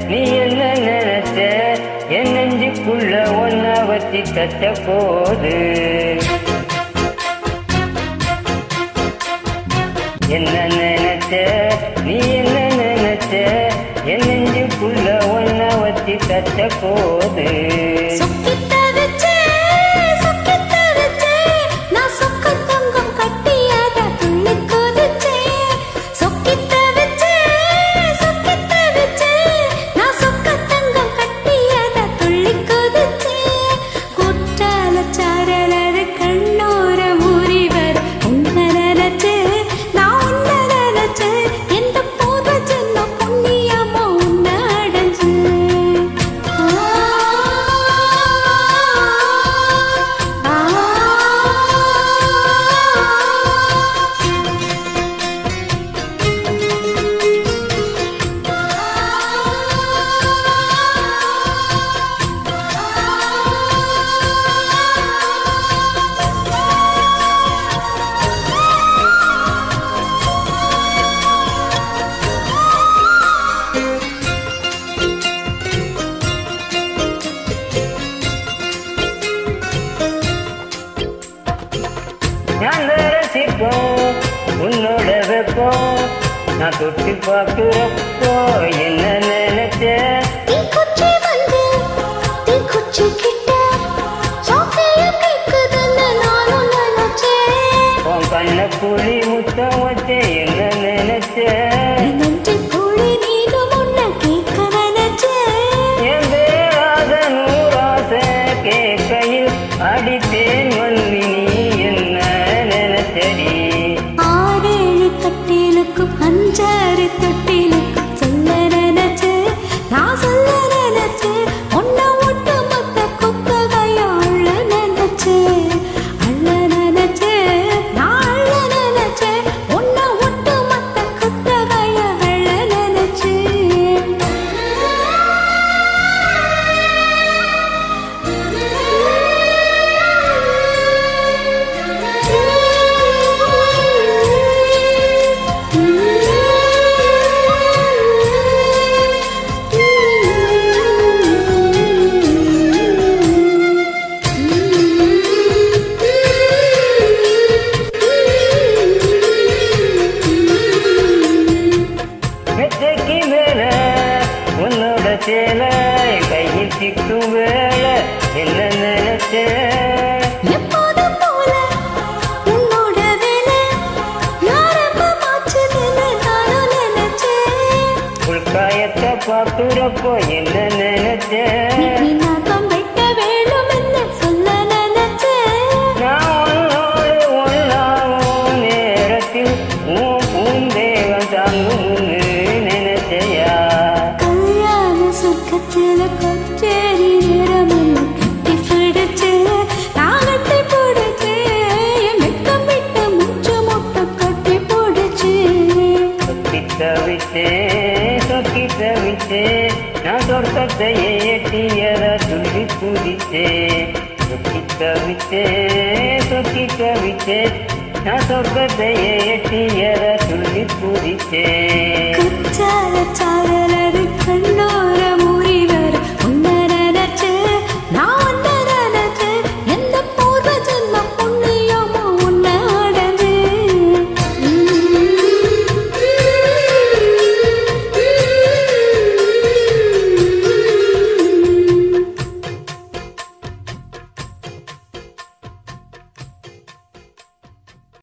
நீ என்ன நினைச்ச என் நெஞ்சுக்குள்ள ஒன்ன வச்சு தச்ச போது என்ன நினைச்ச நீ என்ன நினைச்ச என் நெஞ்சுக்குள்ள ஒன்ன வச்சு தச்ச போது உன்னோட வெப்பம் நான் தொட்டு பார்க்கிறப்போ என்ன நினைச்ச உன் கண்ண புலி முத்தம் வச்ச என்ன நினைச்ச என் பேராத நூறாசை கேட்கையில் அடித்தேன் வந்து நீ என்ன நினைச்சடி அஞ்சாறு தொட்டிலுக்கும் சொல்ல நினைச்சு நான் சொல்ல நினைச்சு ஒன்ன ஒட்டு மொத்த குத்தகையா அள்ள நினைச்சு நான் அள்ள நினைச்சு ஒன்ன ஒட்டு மொத்த குத்தகையா அள்ள நினைச்சு உன்னோட சேல கையில் சிக்கும் வேலை என்ன நினைச்ச எப்போதும் போல உன்னோட வேலை யாரப்பமாச்சுன்னு நானும் நினைச்சேன் உள்காயத்தை பார்க்கிறப்போ என்ன நினைச்ச நாக்கம் வெட்ட வேணும் என்ன சொல்ல நினைச்சேன் நான் உன்னோடு ஒன்றாகும் நேரத்தில் உன் பூந்தேவன் தாங்கும்னு நினைச்சையா சொர்க்கத்துல கொச்சேரி நேரம் கட்டி பிடிச்சு நான் கட்டி பிடிச்சு என் வெக்கம் விட்டு முச்சு முட்டை கட்டி பிடிச்சு சொக்கி தவிச்சே நான் சொர்க்கத்தையே எட்டியத துள்ளி குதிச்சே சொக்கி தவிச்சே நான் சொர்க்கத்தையே எட்டியத துள்ளி குதிச்சே கச்சால சாரலது கண்ணோ